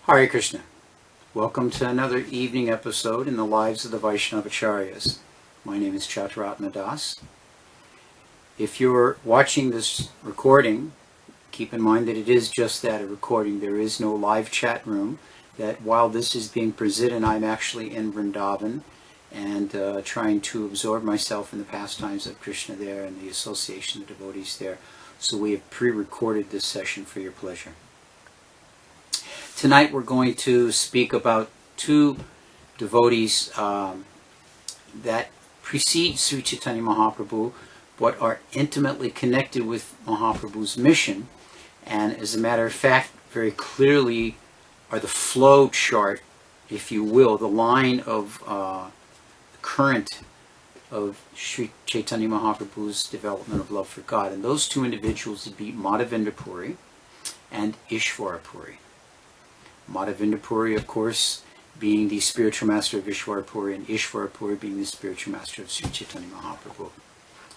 Hare Krishna. Welcome to another evening episode in the lives of the Vaishnavacharyas. My name is Chaturatma Das. If you're watching this recording, keep in mind that it is just that, a recording. There is no live chat room. That while this is being presented, I'm actually in Vrindavan and trying to absorb myself in the pastimes of Krishna there and the association of devotees there. So we have pre-recorded this session for your pleasure. Tonight we're going to speak about two devotees that precede Sri Chaitanya Mahaprabhu, but are intimately connected with Mahaprabhu's mission, and as a matter of fact, very clearly are the flow chart, if you will, the line of the current of Sri Chaitanya Mahaprabhu's development of love for God. And those two individuals would be Madhavendra Puri and Ishvara Puri. Madhavendra Puri, of course, being the spiritual master of Ishvara Puri, and Ishvara Puri being the spiritual master of Sri Chaitanya Mahaprabhu.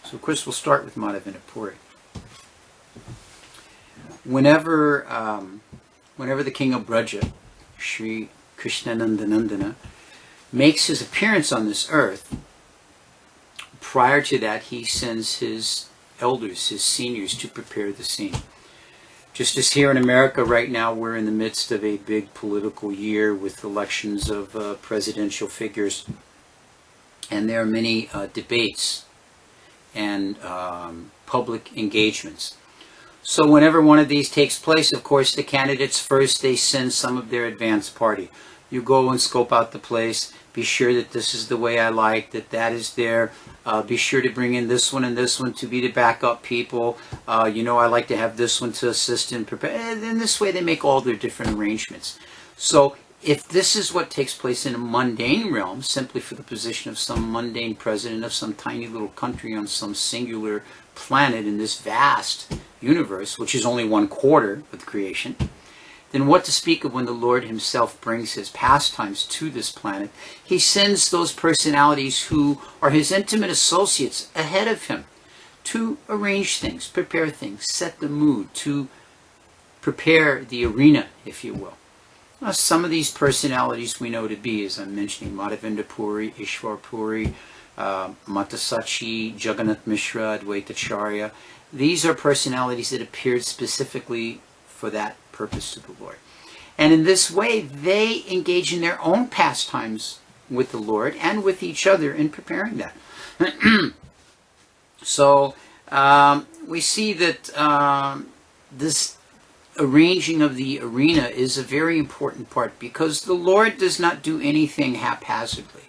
So, of course, we'll start with Madhavendra Puri. Whenever the king of Braja, Sri Krishnanandanandana, makes his appearance on this earth, prior to that he sends his elders, his seniors, to prepare the scene. Just as here in America right now, we're in the midst of a big political year with elections of presidential figures, and there are many debates and public engagements. So whenever one of these takes place, of course, the candidates first, they send some of their advance party. You go and scope out the place, be sure that this is the way I like, that is there. Be sure to bring in this one and this one to be the backup people. I like to have this one to assist and prepare. And in this way, they make all their different arrangements. So if this is what takes place in a mundane realm, simply for the position of some mundane president of some tiny little country on some singular planet in this vast universe, which is only 1/4 of creation, then what to speak of when the Lord himself brings his pastimes to this planet? He sends those personalities who are his intimate associates ahead of him to arrange things, prepare things, set the mood, to prepare the arena, if you will. Now, some of these personalities we know to be, as I'm mentioning, Madhavendra Puri, Ishvara Puri, Matasachi, Jagannath Mishra, Advaitacharya. These are personalities that appeared specifically for that purpose to the Lord. And in this way, they engage in their own pastimes with the Lord and with each other in preparing that. So we see that this arranging of the arena is a very important part, because the Lord does not do anything haphazardly.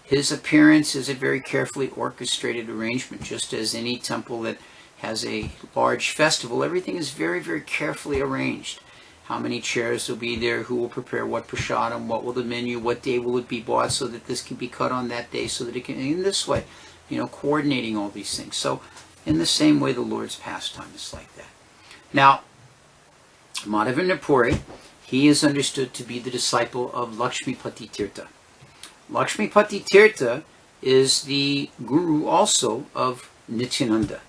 His appearance is a very carefully orchestrated arrangement, just as any temple that has a large festival. Everything is very, very carefully arranged. How many chairs will be there, who will prepare what prasadam, what will the menu, what day will it be bought so that this can be cut on that day, so that it can, in this way, coordinating all these things. So in the same way, the Lord's pastime is like that. Now, Madhavendra Puri, he is understood to be the disciple of Lakshmipati Tirtha. Lakshmipati Tirtha is the guru also of Nityananda.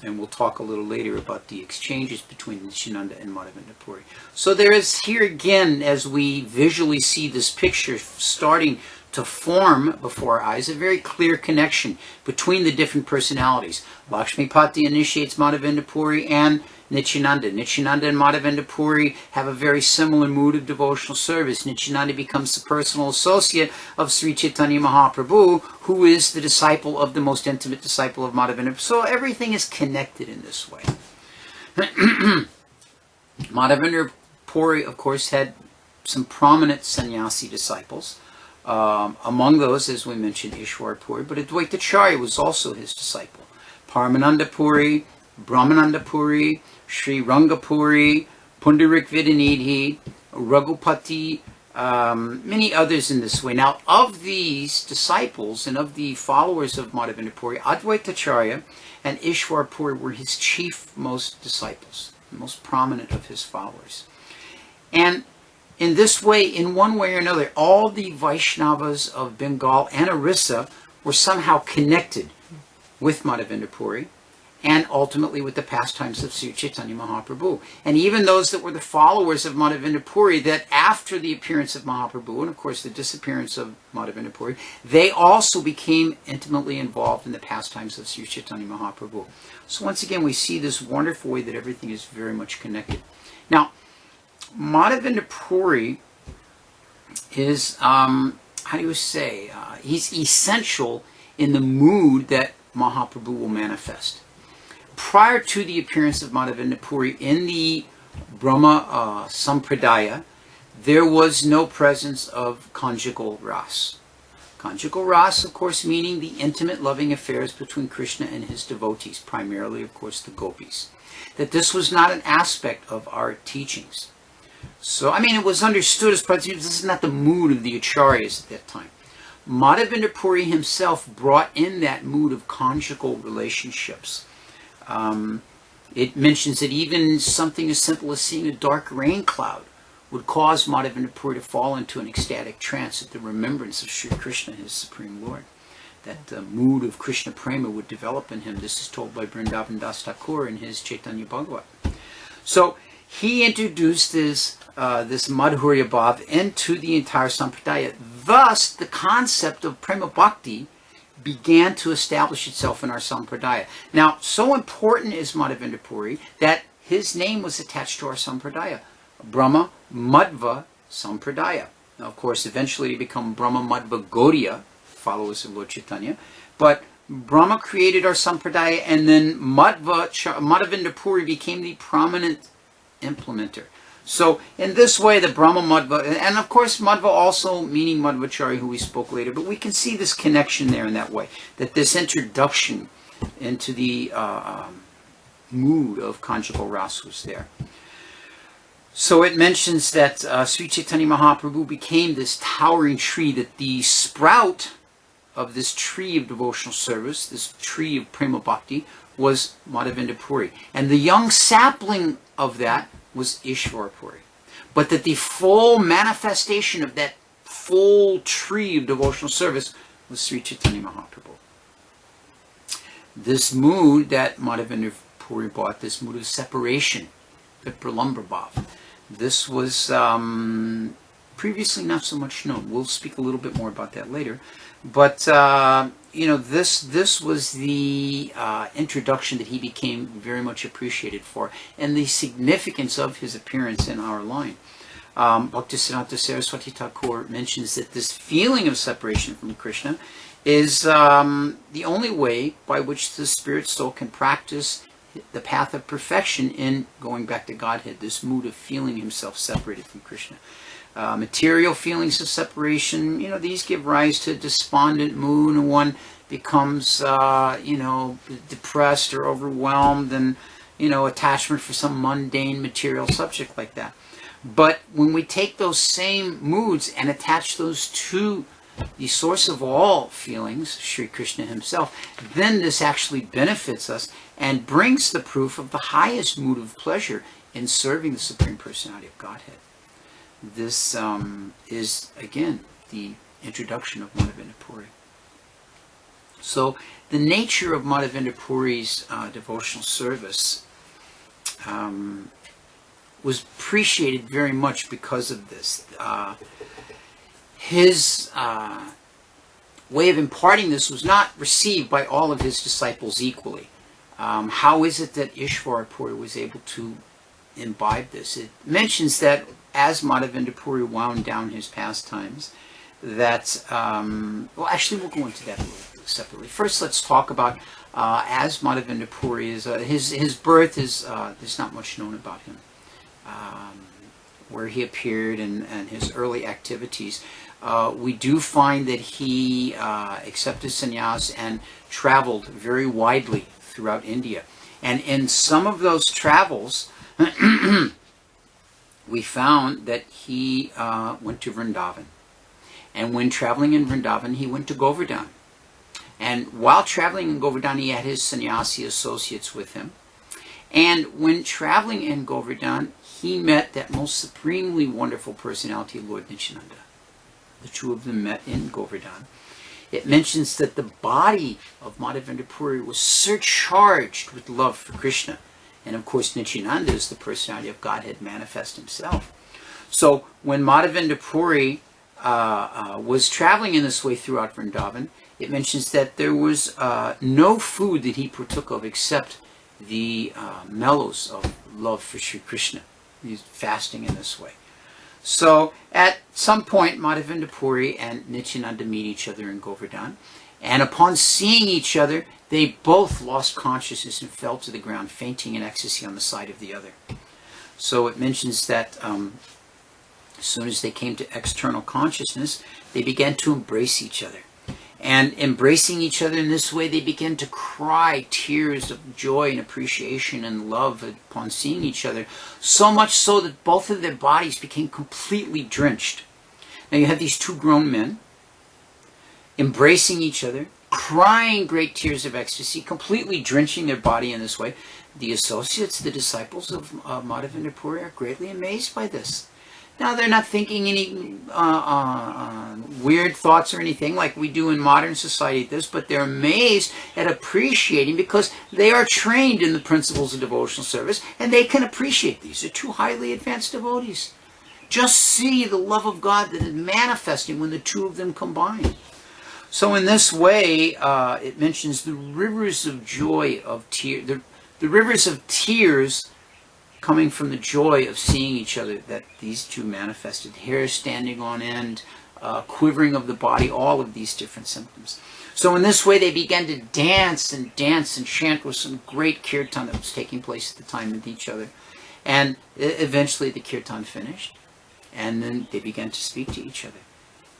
And we'll talk a little later about the exchanges between Nityananda and Madhavendra Puri. So there is here again, as we visually see this picture starting to form before our eyes, a very clear connection between the different personalities. Lakshmipati initiates Madhavendra Puri and Nityananda. Nityananda and Madhavendra Puri have a very similar mood of devotional service. Nityananda becomes the personal associate of Sri Chaitanya Mahaprabhu, who is the disciple of the most intimate disciple of Madhavendra. So everything is connected in this way. Madhavendra Puri, of course, had some prominent sannyasi disciples. Among those, as we mentioned, Ishvara Puri, but Advaitacharya was also his disciple. Paramananda Puri, Brahmananda Puri, Sri Rangapuri, Pundarik Vidanidhi, Raghupati, many others in this way. Now, of these disciples and of the followers of Madhavendra Puri, Advaitacharya and Ishvara Puri were his chief most disciples, the most prominent of his followers. And in this way, in one way or another, all the Vaishnavas of Bengal and Orissa were somehow connected with Madhavendra Puri, and ultimately with the pastimes of Sri Chaitanya Mahaprabhu. And even those that were the followers of Madhavendra Puri, that after the appearance of Mahaprabhu, and of course the disappearance of Madhavendra Puri, they also became intimately involved in the pastimes of Sri Chaitanya Mahaprabhu. So once again, we see this wonderful way that everything is very much connected. Now, Madhavendra Puri is, how do you say, he's essential in the mood that Mahaprabhu will manifest. Prior to the appearance of Madhavendra Puri in the Brahma Sampradaya, there was no presence of conjugal ras. Conjugal ras, of course, meaning the intimate loving affairs between Krishna and his devotees, primarily, of course, the gopis. That this was not an aspect of our teachings. So, I mean, it was understood as this is not the mood of the acharyas at that time. Madhavendra Puri himself brought in that mood of conjugal relationships. It mentions that even something as simple as seeing a dark rain cloud would cause Madhavendra Puri to fall into an ecstatic trance at the remembrance of Sri Krishna, his Supreme Lord. That the mood of Krishna Prema would develop in him. This is told by Vrindavan Das Thakur in his Chaitanya Bhagavat. So he introduced this Madhurya Bhav into the entire Sampradaya. Thus, the concept of Prema Bhakti began to establish itself in our Sampradaya. Now, so important is Madhavendra Puri that his name was attached to our Sampradaya. Brahma Madhva Sampradaya. Now, of course, eventually he became Brahma Madhva Gaudiya, followers of Lord Chaitanya. But Brahma created our Sampradaya, and then Madhavendra Puri became the prominent implementer. So in this way, the Brahma Madhva, and of course Madhva also meaning Madhvacharya, who we spoke later, but we can see this connection there in that way, that this introduction into the mood of conjugal ras was there. So it mentions that Sri Chaitanya Mahaprabhu became this towering tree, that the sprout of this tree of devotional service, this tree of Prema Bhakti, was Madhavendra Puri. And the young sapling of that was Ishvara Puri. But that the full manifestation of that full tree of devotional service was Sri Chaitanya Mahaprabhu. This mood that Madhavendra Puri brought, this mood of separation, Vipralambha Bhav, this was previously not so much known. We'll speak a little bit more about that later. But this was the introduction that he became very much appreciated for, and the significance of his appearance in our line. Bhaktisiddhanta Saraswati Thakur mentions that this feeling of separation from Krishna is the only way by which the spirit soul can practice the path of perfection in going back to Godhead, this mood of feeling himself separated from Krishna. Material feelings of separation, these give rise to a despondent mood, and one becomes, depressed or overwhelmed, and, attachment for some mundane material subject like that. But when we take those same moods and attach those to the source of all feelings, Sri Krishna himself, then this actually benefits us and brings the proof of the highest mood of pleasure in serving the Supreme Personality of Godhead. This is, again, the introduction of Madhavendra Puri. So the nature of Madhavendra Puri's devotional service was appreciated very much because of this. His way of imparting this was not received by all of his disciples equally. How is it that Ishvara Puri was able to imbibe this? It mentions that as Madhavendra Puri wound down his pastimes, that, actually we'll go into that a little bit separately. First, let's talk about, as Madhavendra Puri is, his birth is, there's not much known about him. Where he appeared and his early activities. We do find that he accepted sannyas and traveled very widely throughout India. And in some of those travels, we found that he went to Vrindavan. And when traveling in Vrindavan, he went to Govardhan. And while traveling in Govardhan, he had his sannyasi associates with him. And when traveling in Govardhan, he met that most supremely wonderful personality, Lord Nityananda. The two of them met in Govardhan. it mentions that the body of Madhavendra Puri was surcharged with love for Krishna. And of course, Nityananda is the personality of Godhead manifest himself. So when Madhavendra Puri was traveling in this way throughout Vrindavan, it mentions that there was no food that he partook of except the mellows of love for Sri Krishna. He's fasting in this way. So at some point, Madhavendra Puri and Nityananda meet each other in Govardhan. And upon seeing each other, they both lost consciousness and fell to the ground, fainting in ecstasy on the side of the other. So it mentions that as soon as they came to external consciousness, they began to embrace each other. And embracing each other in this way, they began to cry tears of joy and appreciation and love upon seeing each other, so much so that both of their bodies became completely drenched. Now you have these two grown men embracing each other, crying great tears of ecstasy, completely drenching their body in this way. The associates, the disciples of Madhavendra Puri, are greatly amazed by this. Now, they're not thinking any weird thoughts or anything like we do in modern society at this, but they're amazed at appreciating, because they are trained in the principles of devotional service, and they can appreciate these. They're two highly advanced devotees. Just see the love of God that is manifesting when the two of them combine. So in this way, it mentions the rivers of joy of tears, the rivers of tears coming from the joy of seeing each other that these two manifested. Hair standing on end, quivering of the body, all of these different symptoms. So in this way they began to dance and chant with some great kirtan that was taking place at the time with each other. And eventually the kirtan finished, and then they began to speak to each other.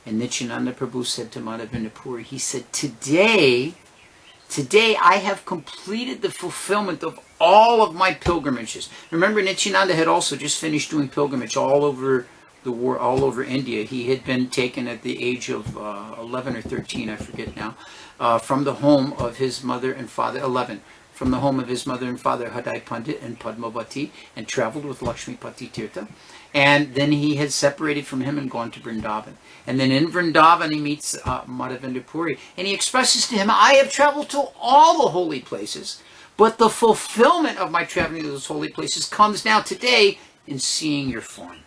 And Nityananda Prabhu said to Madhavendra Puri, he said, Today I have completed the fulfillment of all of my pilgrimages. Remember, Nityananda had also just finished doing pilgrimage all over the world, all over India. He had been taken at the age of 11 or 13, I forget now, from the home of his mother and father, 11, from the home of his mother and father, Hadai Pandit and Padmavati, and traveled with Lakshmi Pati Tirtha. And then he had separated from him and gone to Vrindavan. And then in Vrindavan he meets Madhavendra Puri, and he expresses to him, I have traveled to all the holy places, but the fulfillment of my traveling to those holy places comes now today in seeing your form.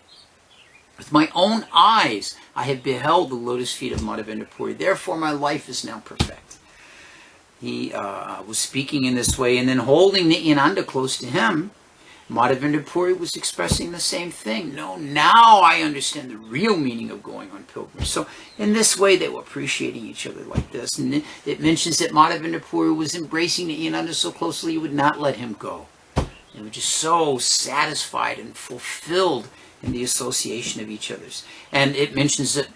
With my own eyes I have beheld the lotus feet of Madhavendra Puri, therefore my life is now perfect. He was speaking in this way, and then holding Nityananda close to him, Madhavendra Puri was expressing the same thing. No, now I understand the real meaning of going on pilgrimage. So in this way they were appreciating each other like this. And it mentions that Madhavendra Puri was embracing Nityananda so closely he would not let him go. They were just so satisfied and fulfilled in the association of each other's. And it mentions that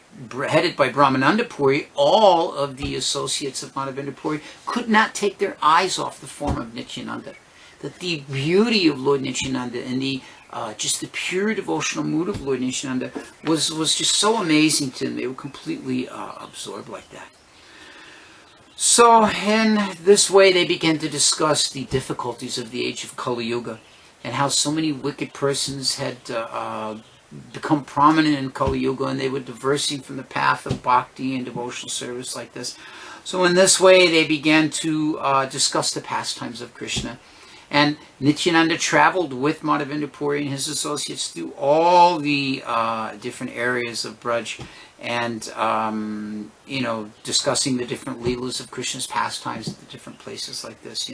headed by Brahmananda Puri, all of the associates of Madhavendra Puri could not take their eyes off the form of Nityananda. That the beauty of Lord Nityananda and the just the pure devotional mood of Lord Nityananda was just so amazing to them. They were completely absorbed like that. So in this way they began to discuss the difficulties of the age of Kali Yuga, and how so many wicked persons had become prominent in Kali Yuga, and they were diversing from the path of bhakti and devotional service like this. So in this way they began to discuss the pastimes of Krishna. And Nityananda traveled with Madhavendra Puri and his associates through all the different areas of Braj, and discussing the different leelas of Krishna's pastimes at the different places like this.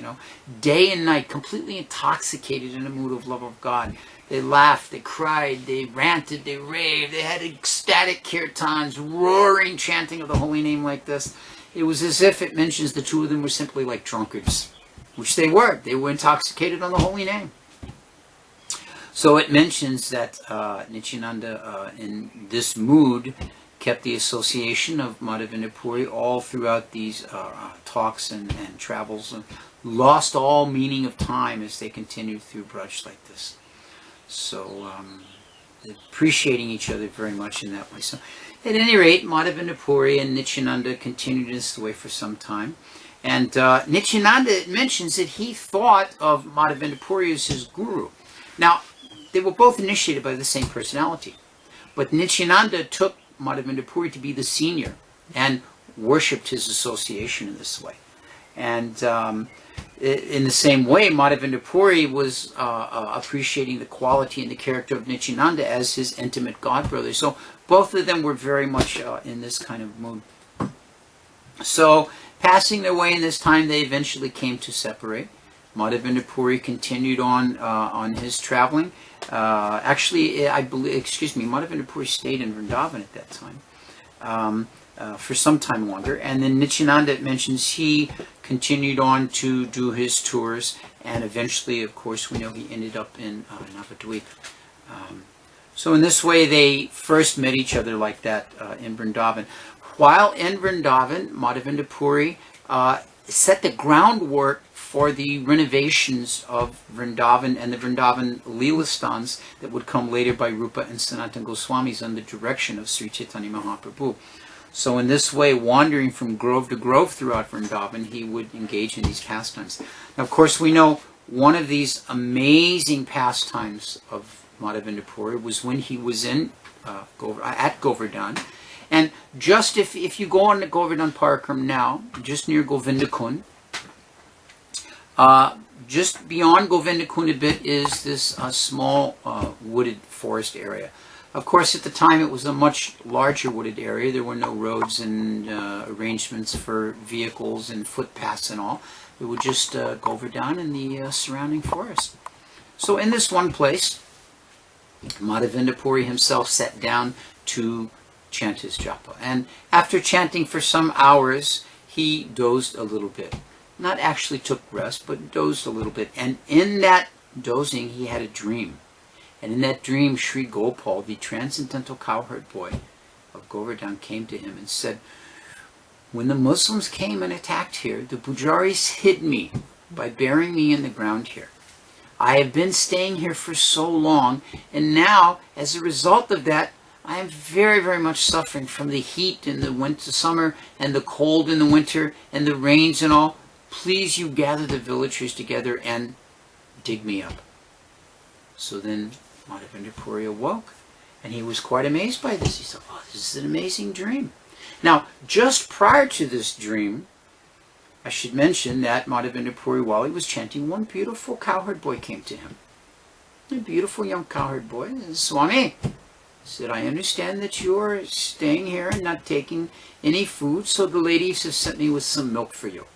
Day and night, completely intoxicated in a mood of love of God. They laughed, they cried, they ranted, they raved, they had ecstatic kirtans, roaring chanting of the holy name like this. It was as if it mentions the two of them were simply like drunkards. Which they were. They were intoxicated on the holy name. So it mentions that Nityananda, in this mood, kept the association of Madhavendra Puri all throughout these talks and travels, and lost all meaning of time as they continued through Braj like this. So appreciating each other very much in that way. So at any rate, Madhavendra Puri and Nityananda continued in this way for some time. And Nityananda mentions that he thought of Madhavendra Puri as his guru. Now, they were both initiated by the same personality. But Nityananda took Madhavendra Puri to be the senior. And worshipped his association in this way. And in the same way, Madhavendra Puri was appreciating the quality and the character of Nityananda as his intimate godbrother. So both of them were very much in this kind of mood. So passing their way in this time, they eventually came to separate. Madhavendra Puri continued on his traveling. Actually, I believe, Madhavendra Puri stayed in Vrindavan at that time for some time longer. And then Nityananda, it mentions, he continued on to do his tours, and eventually, of course, we know he ended up in Navadvip. So in this way, they first met each other like that in Vrindavan. While in Vrindavan, Madhavendra Puri set the groundwork for the renovations of Vrindavan and the Vrindavan Leelastans that would come later by Rupa and Sanatana Goswamis under the direction of Sri Chaitanya Mahaprabhu. So in this way, wandering from grove to grove throughout Vrindavan, he would engage in these pastimes. Now, of course, we know one of these amazing pastimes of Madhavendra Puri was when he was at Govardhan. And just if you go on the Govardhan Parakram now, just near Govindakund, just beyond Govindakund a bit is this small wooded forest area. Of course, at the time it was a much larger wooded area. There were no roads and arrangements for vehicles and footpaths and all. It would just Govardhan and the surrounding forest. So in this one place, Madhavendra Puri himself sat down to chant his japa. And after chanting for some hours, he dozed a little bit. Not actually took rest, but dozed a little bit. And in that dozing, he had a dream. And in that dream, Sri Gopal, the transcendental cowherd boy of Govardhan, came to him and said, when the Muslims came and attacked here, the Pujaris hid me by burying me in the ground here. I have been staying here for so long, and now, as a result of that, I am very, very much suffering from the heat in the summer, and the cold in the winter, and the rains and all. Please, you gather the villagers together and dig me up. So then Madhavendra Puri awoke, and he was quite amazed by this. He said, oh, this is an amazing dream. Now, just prior to this dream, I should mention that Madhavendra Puri, while he was chanting, one beautiful cowherd boy came to him. A beautiful young cowherd boy. And Swami said, I understand that you are staying here and not taking any food, so the ladies have sent me with some milk for you.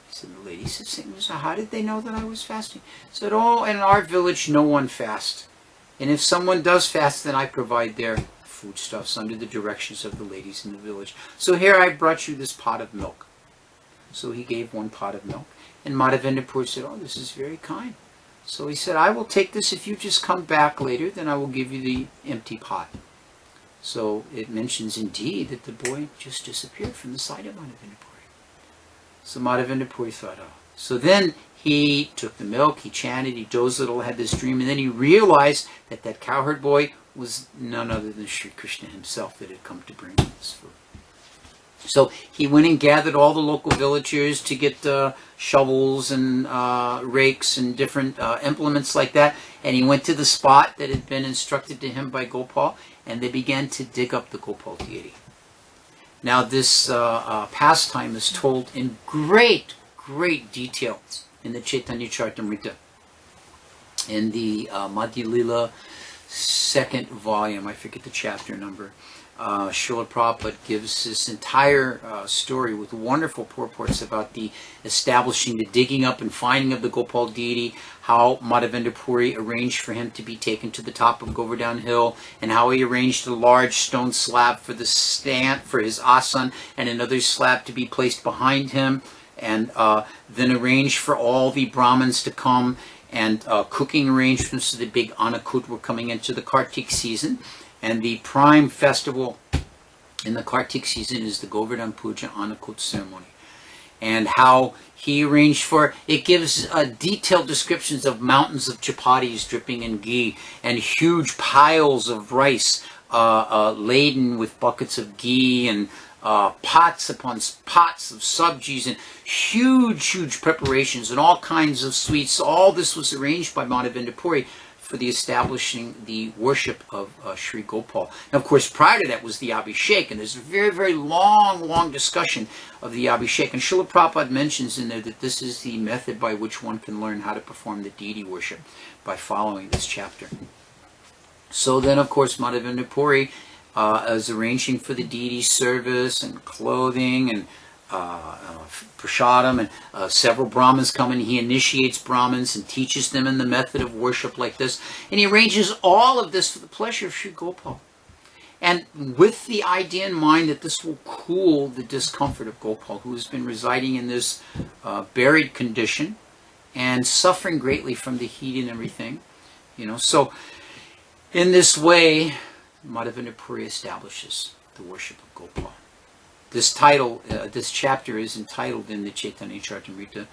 So the ladies have sent me, so how did they know that I was fasting? He said, oh, in our village, no one fasts. And if someone does fast, then I provide their foodstuffs under the directions of the ladies in the village. So here I brought you this pot of milk. So he gave one pot of milk. And Madhavendra Puri said, oh, this is very kind. So he said, I will take this. If you just come back later, then I will give you the empty pot. So it mentions indeed that the boy just disappeared from the sight of Madhavendra Puri. So Madhavendra Puri thought, oh. So then he took the milk, he chanted, he dozed a little, had this dream, and then he realized that that cowherd boy was none other than Sri Krishna himself that had come to bring him this food. So he went and gathered all the local villagers to get shovels and rakes and different implements like that. And he went to the spot that had been instructed to him by Gopal, and they began to dig up the Gopal deity. Now this pastime is told in great detail in the Chaitanya Charitamrita, in the Madhya Lila second volume. I forget the chapter number. Srila Prabhupada gives this entire story with wonderful purports about the establishing, the digging up and finding of the Gopal deity, how Madhavendra Puri arranged for him to be taken to the top of Govardhan Hill, and how he arranged a large stone slab for the stand for his asan, and another slab to be placed behind him, and then arranged for all the Brahmins to come, and cooking arrangements for the big Anakut were coming into the Kartik season. And the prime festival in the Kartik season is the Govardhan Puja Anakut ceremony. And how he arranged for, it gives detailed descriptions of mountains of chapatis dripping in ghee, and huge piles of rice laden with buckets of ghee, and pots upon pots of sabjis, and huge preparations, and all kinds of sweets. All this was arranged by Madhavendra Puri for the establishing the worship of Sri Gopal. Now, of course, prior to that was the Abhishek, and there's a very, very long discussion of the Abhishek. And Srila Prabhupada mentions in there that this is the method by which one can learn how to perform the deity worship, by following this chapter. So then, of course, Madhavendra Puri is arranging for the deity service and clothing and prasadam, and several Brahmins come in. He initiates Brahmins and teaches them in the method of worship like this. And he arranges all of this for the pleasure of Sri Gopal. And with the idea in mind that this will cool the discomfort of Gopal, who has been residing in this buried condition and suffering greatly from the heat and everything. So in this way, Madhavendra Puri establishes the worship of Gopal. This title, this chapter is entitled in the Chaitanya Charitamrita,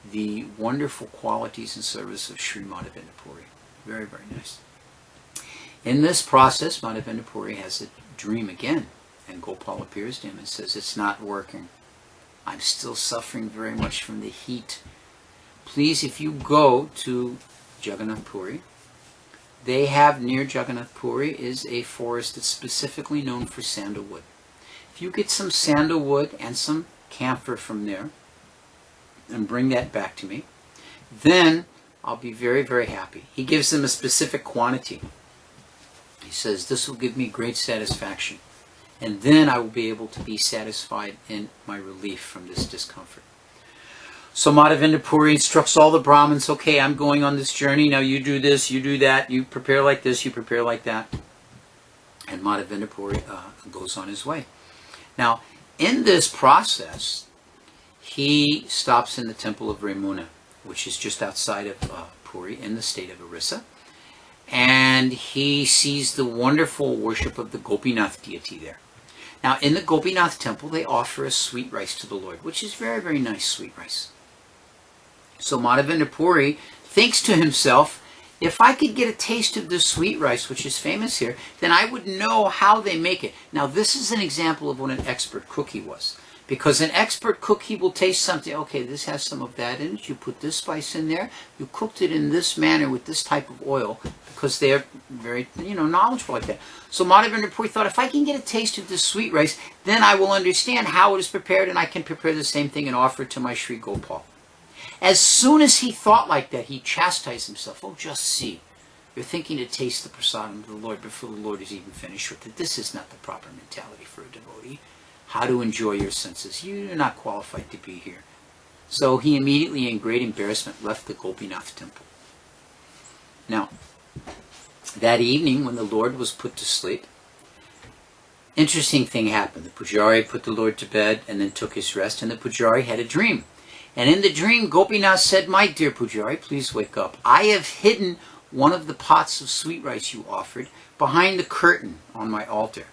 The Wonderful Qualities and Service of Sri Madhavendra Puri. Very, very nice. In this process, Madhavendra Puri has a dream again, and Gopal appears to him and says, "It's not working. I'm still suffering very much from the heat. Please, if you go to Jagannath Puri, they have near Jagannath Puri is a forest that's specifically known for sandalwood. If you get some sandalwood and some camphor from there and bring that back to me, then I'll be very, very happy." He gives them a specific quantity. He says, "This will give me great satisfaction, and then I will be able to be satisfied in my relief from this discomfort." So Madhavendra Puri instructs all the Brahmins, "Okay, I'm going on this journey. Now you do this, you do that, you prepare like this, you prepare like that." And Madhavendra Puri goes on his way. Now, in this process, he stops in the temple of Ramuna, which is just outside of Puri in the state of Orissa. And he sees the wonderful worship of the Gopinath deity there. Now, in the Gopinath temple, they offer a sweet rice to the Lord, which is very, very nice sweet rice. So Madhavendra Puri thinks to himself, if I could get a taste of this sweet rice, which is famous here, then I would know how they make it. Now, this is an example of what an expert cook he was. Because an expert cook, he will taste something. Okay, this has some of that in it. You put this spice in there. You cooked it in this manner with this type of oil, because they're very, knowledgeable like that. So Madhavendra Puri thought, if I can get a taste of this sweet rice, then I will understand how it is prepared, and I can prepare the same thing and offer it to my Sri Gopal. As soon as he thought like that, he chastised himself. "Oh, just see. You're thinking to taste the prasadam of the Lord before the Lord is even finished with it. This is not the proper mentality for a devotee. How to enjoy your senses. You're not qualified to be here." So he immediately, in great embarrassment, left the Gopinath temple. Now, that evening when the Lord was put to sleep, interesting thing happened. The Pujari put the Lord to bed and then took his rest, and the Pujari had a dream. And in the dream, Gopinath said, "My dear Pujari, please wake up. I have hidden one of the pots of sweet rice you offered behind the curtain on my altar.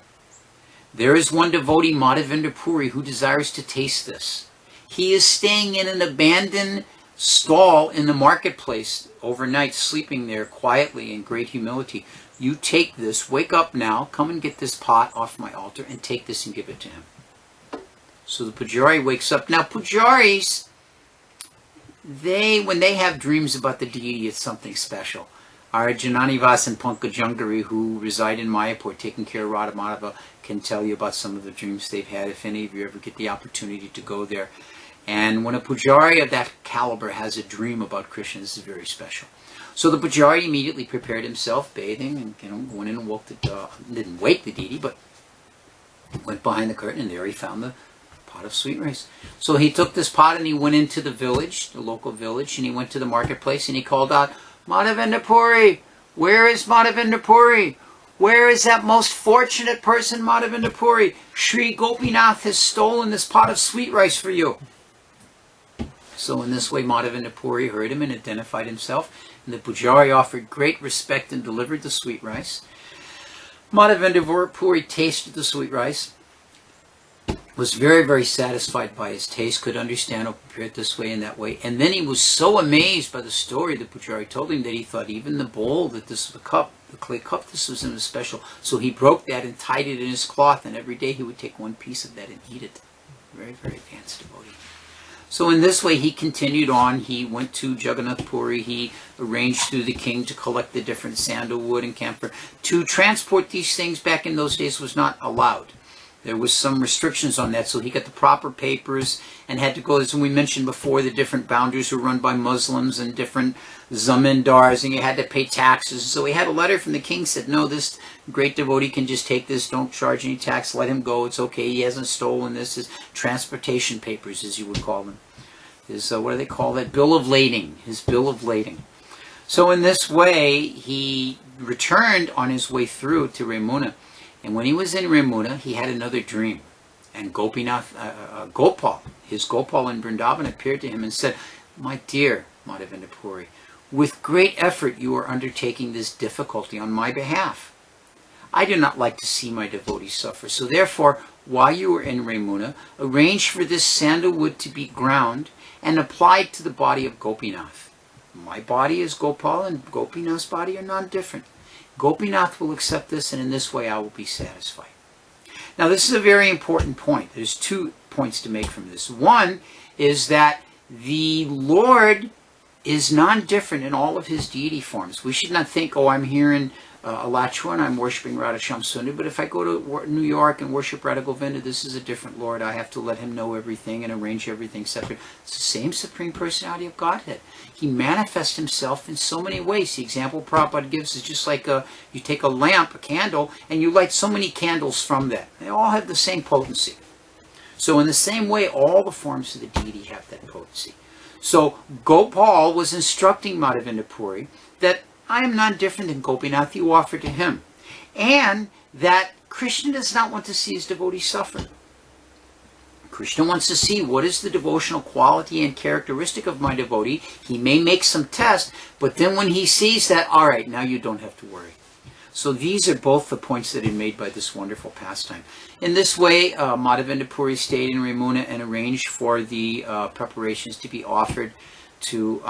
There is one devotee, Madhavendra Puri, who desires to taste this. He is staying in an abandoned stall in the marketplace overnight, sleeping there quietly in great humility. You take this, wake up now, come and get this pot off my altar, and take this and give it to him." So the Pujari wakes up. Now, Pujaris, when they have dreams about the deity, it's something special. Our Jananivas and Pankajangari, who reside in Mayapur taking care of Radha Madhava, can tell you about some of the dreams they've had, if any of you ever get the opportunity to go there. And when a Pujari of that caliber has a dream about Krishna, this is very special. So the Pujari immediately prepared himself, bathing, and went in and woke didn't wake the deity, but went behind the curtain, and there he found the pot of sweet rice. So he took this pot and he went into the village, the local village, and he went to the marketplace and he called out, "Madhavendra Puri, where is Madhavendra Puri? Where is that most fortunate person, Madhavendra Puri? Sri Gopinath has stolen this pot of sweet rice for you." So in this way, Madhavendra Puri heard him and identified himself, and the Pujari offered great respect and delivered the sweet rice. Madhavendra Puri tasted the sweet rice, was very, very satisfied by his taste, could understand or prepare it this way and that way. And then he was so amazed by the story the Pujari told him that he thought even the bowl, that this was the cup, the clay cup, this was in a special. So he broke that and tied it in his cloth, and every day he would take one piece of that and eat it. Very, very advanced devotee. So in this way, he continued on. He went to Jagannath Puri. He arranged through the king to collect the different sandalwood and camphor. To transport these things back in those days was not allowed. There was some restrictions on that, so he got the proper papers and had to go, as we mentioned before, the different boundaries were run by Muslims and different zamindars, and you had to pay taxes. So he had a letter from the king said, no, this great devotee can just take this, don't charge any tax, let him go, it's okay, he hasn't stolen this. His transportation papers, as you would call them. His, what do they call that? Bill of lading, his bill of lading. So in this way, he returned on his way through to Remuna. And when he was in Remuna, he had another dream. And Gopinath, Gopal, his Gopal in Vrindavan appeared to him and said, my dear Madhavendra Puri, with great effort you are undertaking this difficulty on my behalf. I do not like to see my devotees suffer. So therefore, while you are in Remuna, arrange for this sandalwood to be ground and applied to the body of Gopinath. My body is Gopal and Gopinath's body are non-different. Gopinath will accept this, and in this way I will be satisfied. Now this is a very important point. There's 2 points to make from this. One is that the Lord is non-different in all of his deity forms. We should not think, oh, I'm here in Alachua and I'm worshiping Radha Shamsundar, but if I go to New York and worship Radha Govinda, this is a different Lord. I have to let him know everything and arrange everything separate. It's the same Supreme Personality of Godhead. He manifests himself in so many ways. The example Prabhupada gives is just like you take a lamp, a candle, and you light so many candles from that. They all have the same potency. So in the same way, all the forms of the deity have that potency. So Gopal was instructing Madhavendra Puri that I am not different than Gopinath, you offer to him. And that Krishna does not want to see his devotees suffer. Krishna wants to see what is the devotional quality and characteristic of my devotee. He may make some test, but then when he sees that, all right, now you don't have to worry. So these are both the points that are made by this wonderful pastime. In this way, Madhavendra Puri stayed in Remuna and arranged for the preparations to be offered to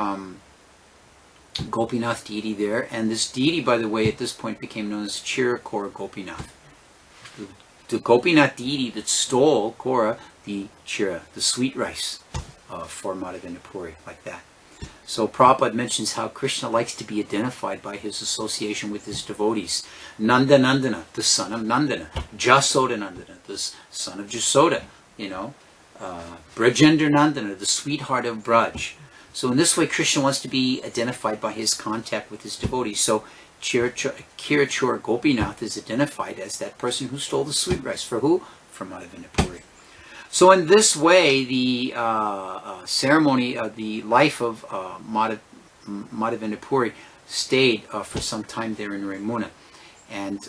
Gopinath deity there. And this deity, by the way, at this point became known as Chirakora Gopinath. The Gopinath deity that stole Kora, the Chira, the sweet rice for Madhavendra Puri, like that. So Prabhupada mentions how Krishna likes to be identified by his association with his devotees. Nanda Nandana, the son of Nandana. Jasoda Nandana, the son of Jasoda. Brajendra Nandana, the sweetheart of Braj. So in this way, Krishna wants to be identified by his contact with his devotees. So Kirachor Gopinath is identified as that person who stole the sweet rice. For who? For Madhavendra Puri. So in this way, the ceremony, the life of Madhavendra Puri stayed for some time there in Remuna. And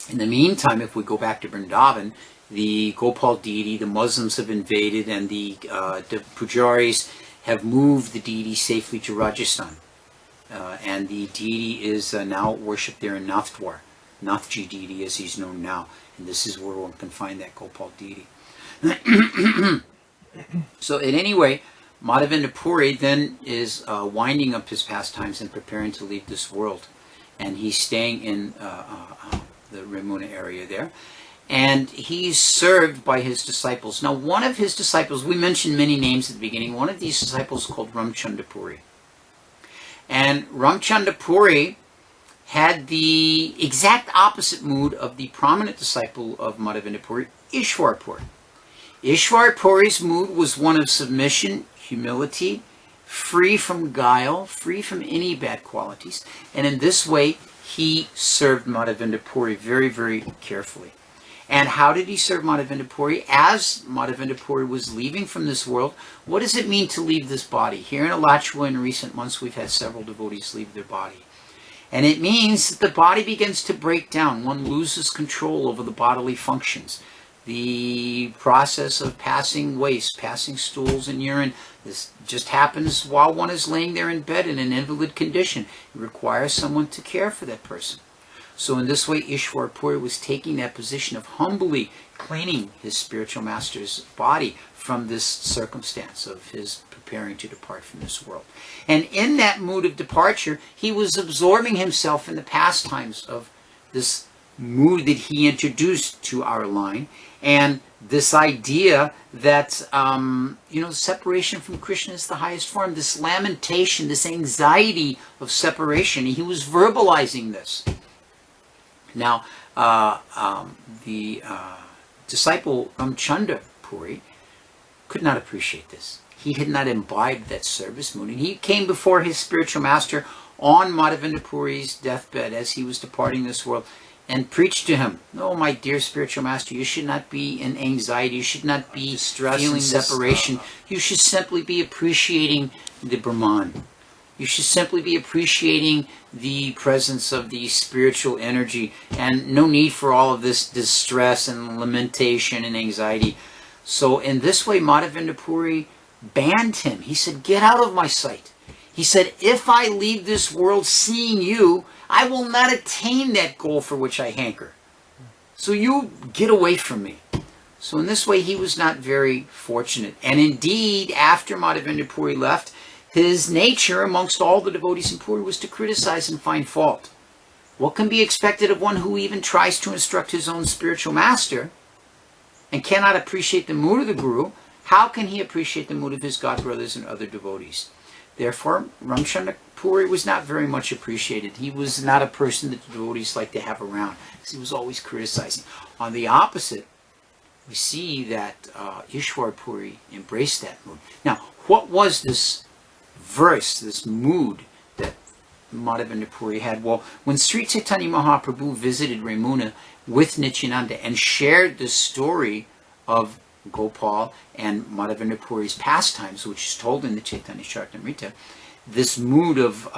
in the meantime, if we go back to Vrindavan, the Gopal deity, the Muslims have invaded, and the pujaris have moved the deity safely to Rajasthan. And the deity is now worshipped there in Nathdwar. Nathji deity as he's known now. And this is where one can find that Gopal deity. So in any way, Madhavendra Puri then is winding up his pastimes and preparing to leave this world. And he's staying in the Remuna area there. And he's served by his disciples. Now, one of his disciples, we mentioned many names at the beginning, one of these disciples is called Ramchandra Puri. And Ramchandra Puri had the exact opposite mood of the prominent disciple of Madhavendra Puri, Ishwar Puri. Ishwar Puri's mood was one of submission, humility, free from guile, free from any bad qualities. And in this way, he served Madhavendra Puri very, very carefully. And how did he serve Madhavendra Puri? As Madhavendra Puri was leaving from this world, what does it mean to leave this body? Here in Alachua in recent months, we've had several devotees leave their body. And it means that the body begins to break down. One loses control over the bodily functions. The process of passing waste, passing stools and urine, this just happens while one is laying there in bed in an invalid condition. It requires someone to care for that person. So in this way, Ishwar Puri was taking that position of humbly cleaning his spiritual master's body from this circumstance of his preparing to depart from this world. And in that mood of departure, he was absorbing himself in the pastimes of this mood that he introduced to our line. And this idea that, separation from Krishna is the highest form, this lamentation, this anxiety of separation, he was verbalizing this. Now, the disciple Ramchandra Puri could not appreciate this. He had not imbibed that service mood, and he came before his spiritual master on Madhavendra Puri's deathbed as he was departing this world, and preached to him, "Oh, my dear spiritual master, you should not be in anxiety, you should not be feeling separation, you should simply be appreciating the Brahman. You should simply be appreciating the presence of the spiritual energy, and no need for all of this distress and lamentation and anxiety." So in this way, Madhavendra Puri banned him. He said, "Get out of my sight." He said, "If I leave this world seeing you, I will not attain that goal for which I hanker. So you get away from me." So in this way, he was not very fortunate. And indeed, after Madhavendra Puri left, his nature amongst all the devotees in Puri was to criticize and find fault. What can be expected of one who even tries to instruct his own spiritual master and cannot appreciate the mood of the Guru? How can he appreciate the mood of his god brothers and other devotees? Therefore, Ramchandra Puri was not very much appreciated. He was not a person that the devotees like to have around, because he was always criticizing. On the opposite, we see that Ishwar Puri embraced that mood. Now, what was this verse, this mood that Madhavendra Puri had? Well, when Sri Chaitanya Mahaprabhu visited Ramuna with Nityananda and shared the story of Gopal and Madhavendra Puri's pastimes, which is told in the Chaitanya Charitamrita, this mood of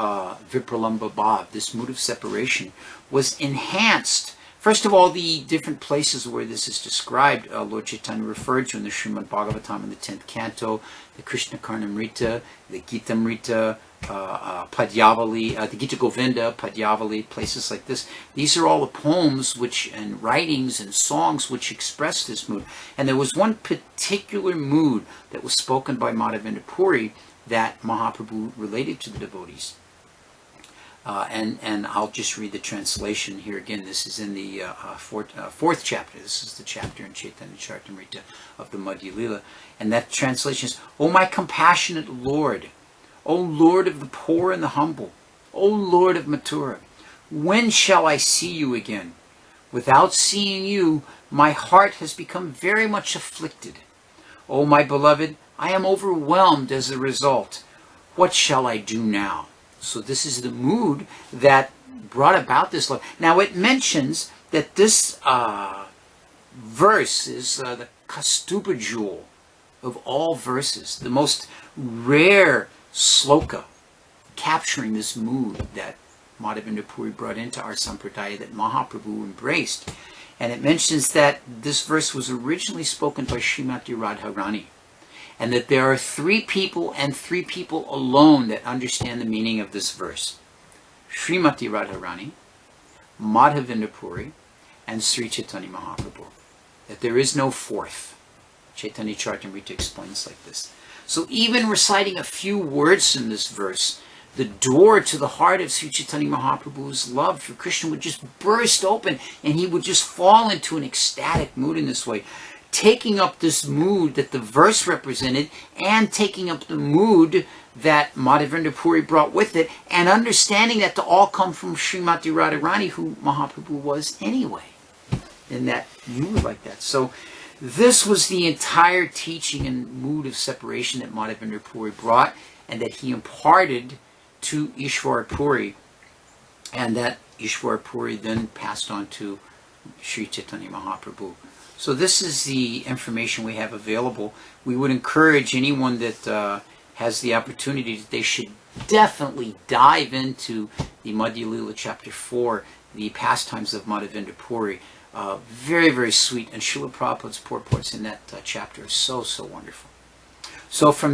Vipralamba Bhav, this mood of separation, was enhanced. First of all, the different places where this is described, Lord Chaitanya referred to in the Srimad Bhagavatam in the 10th canto, the Krishna Karnamrita, the Gitamrita, Padyavali, the Gita Govinda, Padyavali, places like this. These are all the poems and writings and songs which express this mood. And there was one particular mood that was spoken by Madhavendra Puri that Mahaprabhu related to the devotees. And I'll just read the translation here again. This is in the fourth chapter. This is the chapter in Chaitanya Charitamrita of the Madhya Lila. And that translation is, "O my compassionate Lord, O Lord of the poor and the humble, O Lord of Mathura, when shall I see you again? Without seeing you, my heart has become very much afflicted. O my beloved, I am overwhelmed as a result. What shall I do now?" So this is the mood that brought about this love. Now it mentions that this verse is the Kastuba jewel of all verses, the most rare sloka capturing this mood that Madhavendra Puri brought into our sampradaya, that Mahaprabhu embraced. And it mentions that this verse was originally spoken by Srimati Radharani, and that there are three people and three people alone that understand the meaning of this verse: Srimati Radharani, Madhavendra Puri, and Sri Chaitanya Mahaprabhu. That there is no fourth. Chaitanya Charitamrita explains like this. So even reciting a few words in this verse, the door to the heart of Sri Chaitanya Mahaprabhu's love for Krishna would just burst open, and he would just fall into an ecstatic mood in this way, taking up this mood that the verse represented, and taking up the mood that Madhavendra Puri brought with it, and understanding that to all come from Srimati Radharani, who Mahaprabhu was anyway, in that mood like that. So this was the entire teaching and mood of separation that Madhavendra Puri brought, and that he imparted to Ishwar Puri, and that Ishwar Puri then passed on to Sri Chaitanya Mahaprabhu. So this is the information we have available. We would encourage anyone that has the opportunity that they should definitely dive into the Madhya Lila chapter 4, the pastimes of Madhavendra Puri. Very, very sweet, and Srila Prabhupada's purports in that chapter are so, so wonderful. So from